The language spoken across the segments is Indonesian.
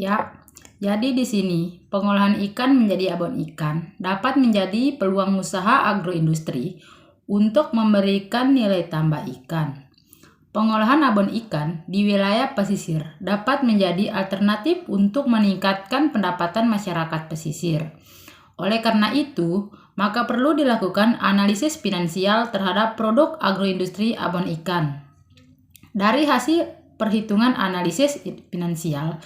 Ya, jadi di sini pengolahan ikan menjadi abon ikan dapat menjadi peluang usaha agroindustri untuk memberikan nilai tambah ikan. Pengolahan abon ikan di wilayah pesisir dapat menjadi alternatif untuk meningkatkan pendapatan masyarakat pesisir. Oleh karena itu, maka perlu dilakukan analisis finansial terhadap produk agroindustri abon ikan. Dari hasil perhitungan analisis finansial,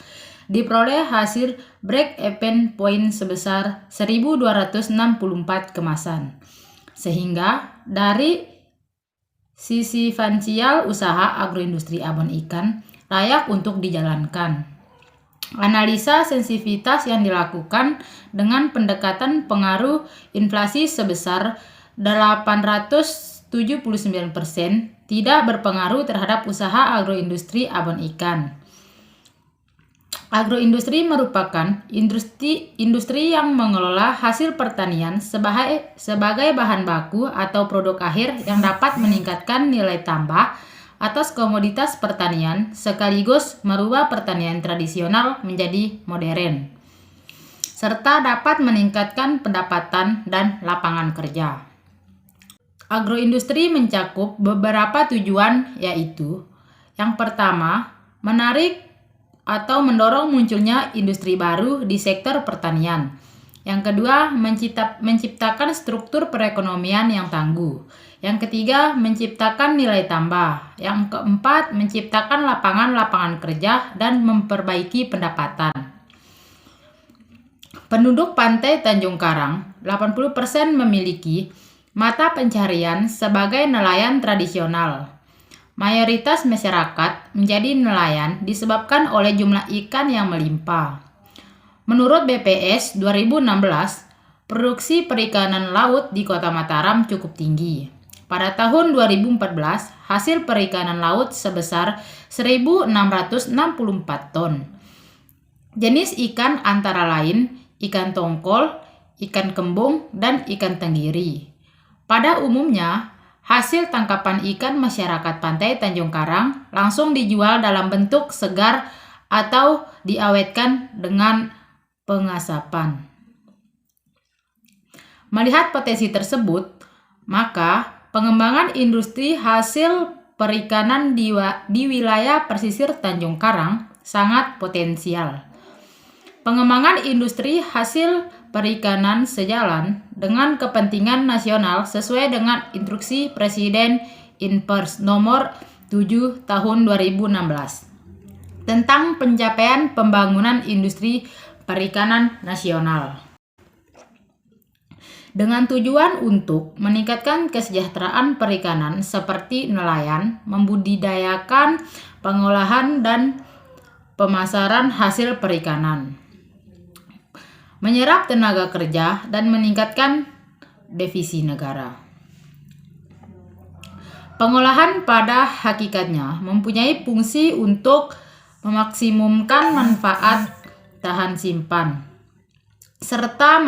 diperoleh hasil break-even point sebesar 1.264 kemasan. Sehingga dari sisi finansial usaha agroindustri abon ikan layak untuk dijalankan. Analisa sensitivitas yang dilakukan dengan pendekatan pengaruh inflasi sebesar 879% tidak berpengaruh terhadap usaha agroindustri abon ikan. Agroindustri merupakan industri yang mengelola hasil pertanian sebagai bahan baku atau produk akhir yang dapat meningkatkan nilai tambah atas komoditas pertanian sekaligus merubah pertanian tradisional menjadi modern, serta dapat meningkatkan pendapatan dan lapangan kerja. Agroindustri mencakup beberapa tujuan, yaitu yang pertama, menarik atau mendorong munculnya industri baru di sektor pertanian. Yang kedua, menciptakan struktur perekonomian yang tangguh. Yang ketiga, menciptakan nilai tambah. Yang keempat, menciptakan lapangan kerja dan memperbaiki pendapatan. Penduduk pantai Tanjung Karang, 80% memiliki mata pencaharian sebagai nelayan tradisional. Mayoritas masyarakat menjadi nelayan disebabkan oleh jumlah ikan yang melimpah. Menurut BPS 2016, produksi perikanan laut di Kota Mataram cukup tinggi. Pada tahun 2014, hasil perikanan laut sebesar 1.664 ton. Jenis ikan antara lain ikan tongkol, ikan kembung, dan ikan tenggiri. Pada umumnya, hasil tangkapan ikan masyarakat pantai Tanjung Karang langsung dijual dalam bentuk segar atau diawetkan dengan pengasapan. Melihat potensi tersebut, maka pengembangan industri hasil perikanan di wilayah pesisir Tanjung Karang sangat potensial. Pengembangan industri hasil perikanan sejalan dengan kepentingan nasional sesuai dengan instruksi Presiden Inpers nomor 7 tahun 2016 tentang pencapaian pembangunan industri perikanan nasional. Dengan tujuan untuk meningkatkan kesejahteraan perikanan seperti nelayan, membudidayakan, pengolahan, dan pemasaran hasil perikanan, menyerap tenaga kerja, dan meningkatkan devisa negara. Pengolahan pada hakikatnya mempunyai fungsi untuk memaksimumkan manfaat tahan simpan, serta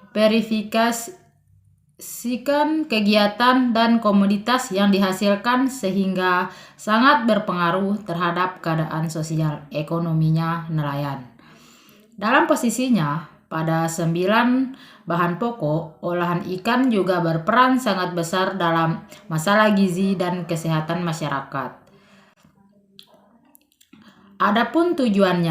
verifikasikan kegiatan dan komoditas yang dihasilkan sehingga sangat berpengaruh terhadap keadaan sosial ekonominya nelayan. Dalam posisinya, pada 9 bahan pokok, olahan ikan juga berperan sangat besar dalam masalah gizi dan kesehatan masyarakat. Adapun tujuan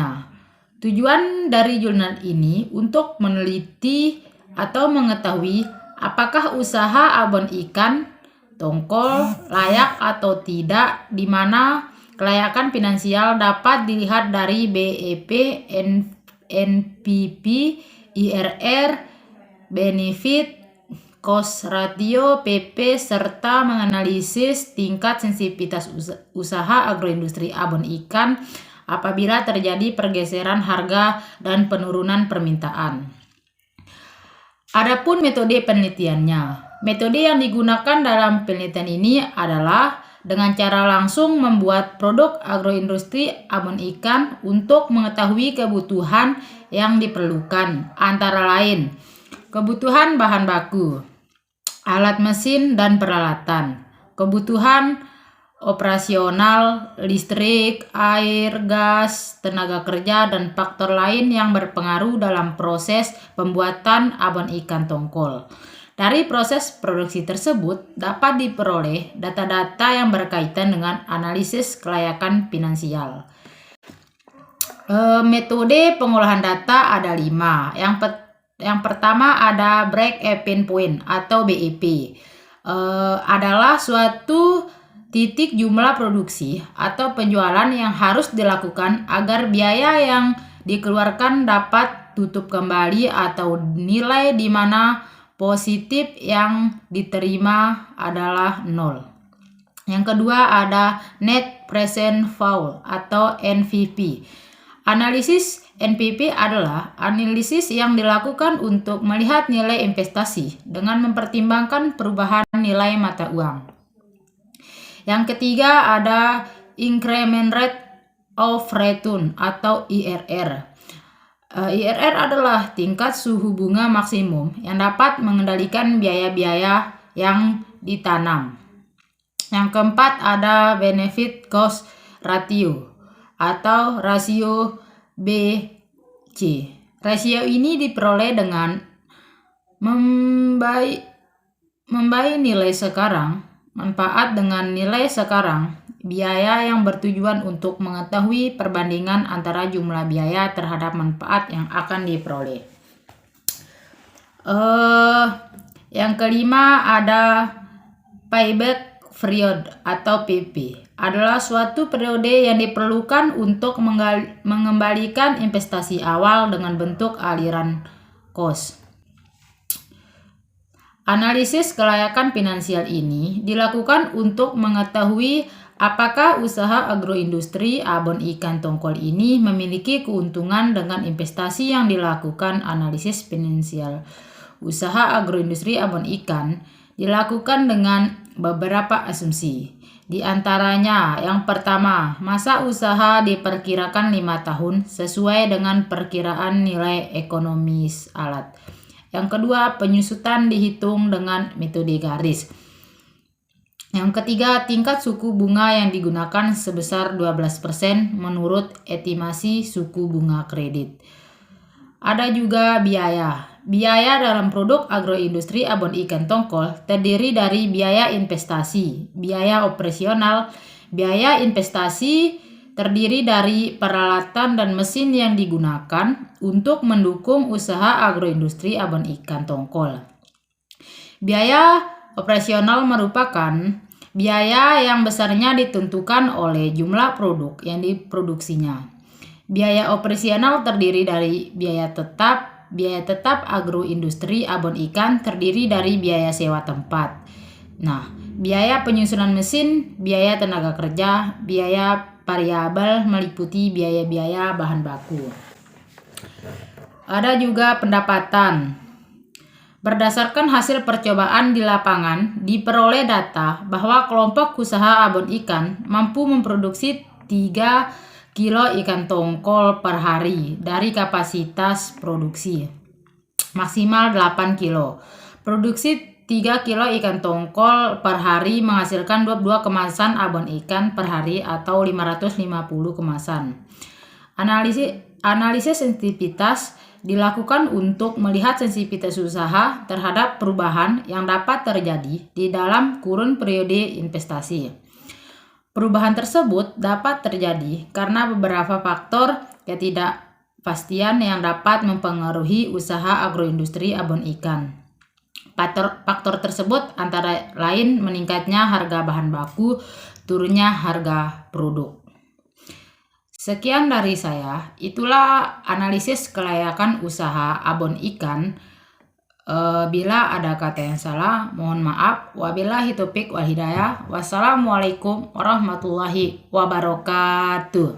dari jurnal ini untuk meneliti atau mengetahui apakah usaha abon ikan tongkol layak atau tidak, di mana kelayakan finansial dapat dilihat dari BEP, NPV, IRR, benefit, cost ratio, PP, serta menganalisis tingkat sensitivitas usaha agroindustri abon ikan apabila terjadi pergeseran harga dan penurunan permintaan. Adapun metode penelitiannya. Metode yang digunakan dalam penelitian ini adalah dengan cara langsung membuat produk agroindustri abon ikan untuk mengetahui kebutuhan yang diperlukan, antara lain kebutuhan bahan baku, alat mesin dan peralatan, kebutuhan operasional, listrik, air, gas, tenaga kerja, dan faktor lain yang berpengaruh dalam proses pembuatan abon ikan tongkol. Dari proses produksi tersebut dapat diperoleh data-data yang berkaitan dengan analisis kelayakan finansial. Metode pengolahan data ada 5. Yang pertama ada break-even point atau BEP. Adalah suatu titik jumlah produksi atau penjualan yang harus dilakukan agar biaya yang dikeluarkan dapat tutup kembali atau nilai di mana positif yang diterima adalah 0. Yang kedua ada net present value atau NPV. Analisis NPV adalah analisis yang dilakukan untuk melihat nilai investasi dengan mempertimbangkan perubahan nilai mata uang. Yang ketiga ada increment rate of return atau IRR. IRR adalah tingkat suhu bunga maksimum yang dapat mengendalikan biaya-biaya yang ditanam. Yang keempat ada benefit cost ratio atau rasio BC. Rasio ini diperoleh dengan membai nilai sekarang, manfaat dengan nilai sekarang, biaya yang bertujuan untuk mengetahui perbandingan antara jumlah biaya terhadap manfaat yang akan diperoleh. Yang kelima ada payback period atau PP. Adalah suatu periode yang diperlukan untuk mengembalikan investasi awal dengan bentuk aliran cost. Analisis kelayakan finansial ini dilakukan untuk mengetahui apakah usaha agroindustri abon ikan tongkol ini memiliki keuntungan dengan investasi yang dilakukan. Analisis finansial usaha agroindustri abon ikan dilakukan dengan beberapa asumsi. Di antaranya, yang pertama, masa usaha diperkirakan 5 tahun sesuai dengan perkiraan nilai ekonomis alat. Yang kedua, penyusutan dihitung dengan metode garis. Yang ketiga, tingkat suku bunga yang digunakan sebesar 12% menurut estimasi suku bunga kredit. Ada juga biaya. Biaya dalam produk agroindustri abon ikan tongkol terdiri dari biaya investasi, biaya operasional. Biaya investasi terdiri dari peralatan dan mesin yang digunakan untuk mendukung usaha agroindustri abon ikan tongkol. Biaya operasional merupakan biaya yang besarnya ditentukan oleh jumlah produk yang diproduksinya. Biaya operasional terdiri dari biaya tetap. Biaya tetap agroindustri abon ikan terdiri dari biaya sewa tempat. Biaya penyusunan mesin, biaya tenaga kerja, biaya variabel meliputi biaya-biaya bahan baku. Ada juga pendapatan. Berdasarkan hasil percobaan di lapangan, diperoleh data bahwa kelompok usaha abon ikan mampu memproduksi 3 kilo ikan tongkol per hari dari kapasitas produksi maksimal 8 kilo. Produksi 3 kilo ikan tongkol per hari menghasilkan 22 kemasan abon ikan per hari atau 550 kemasan. Analisis sensitivitas dilakukan untuk melihat sensitivitas usaha terhadap perubahan yang dapat terjadi di dalam kurun periode investasi. Perubahan tersebut dapat terjadi karena beberapa faktor ketidakpastian yang dapat mempengaruhi usaha agroindustri abon ikan. Faktor tersebut antara lain meningkatnya harga bahan baku, turunnya harga produk. Sekian dari saya, itulah analisis kelayakan usaha abon ikan. Bila ada kata yang salah, mohon maaf. Wabillahi taufiq wal hidayah. Wassalamualaikum warahmatullahi wabarakatuh.